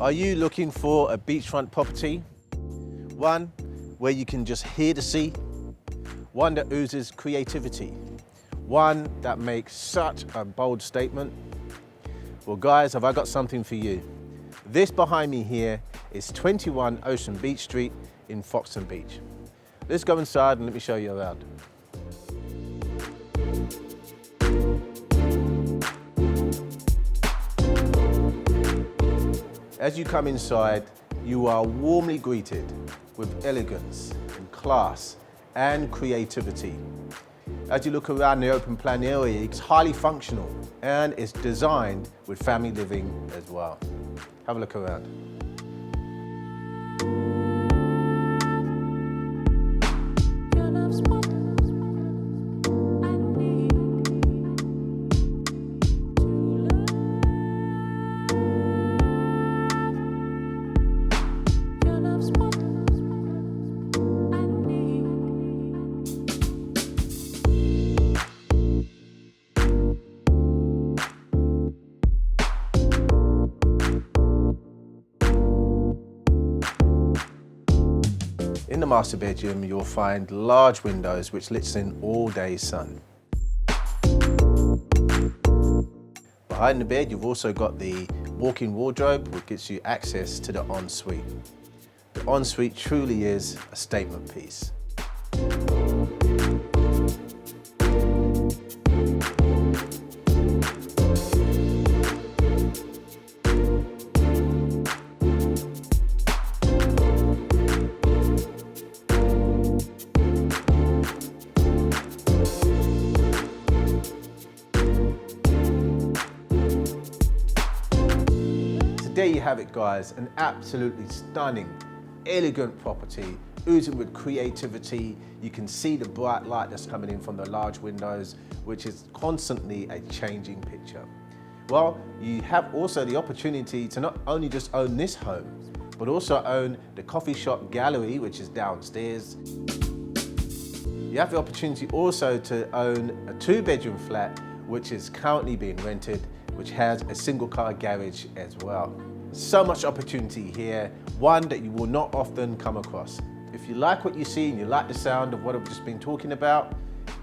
Are you looking for a beachfront property? One where you can just hear the sea, one that oozes creativity, one that makes such a bold statement? Well guys, have I got something for you. This behind me here is 21 Ocean Beach Street in Foxton Beach. Let's go inside and let me show you around. As you come inside, you are warmly greeted with elegance and class and creativity. As you look around the open plan area, it's highly functional and it's designed with family living as well. Have a look around. In the master bedroom, you'll find large windows which lets in all day sun. Behind the bed, you've also got the walk-in wardrobe, which gives you access to the ensuite. The ensuite truly is a statement piece. There you have it guys, an absolutely stunning, elegant property, oozing with creativity. You can see the bright light that's coming in from the large windows, which is constantly a changing picture. Well, you have also the opportunity to not only just own this home, but also own the coffee shop gallery, which is downstairs. You have the opportunity also to own a 2-bedroom flat, which is currently being rented, which has a single car garage as well. So much opportunity here, one that you will not often come across. If you like what you see and you like the sound of what I've just been talking about,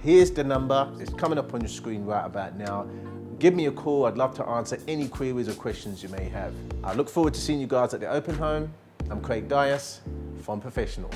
here's the number. It's coming up on your screen right about now. Give me a call. I'd love to answer any queries or questions you may have. I look forward to seeing you guys at the open home. I'm Craig Dias from Professionals.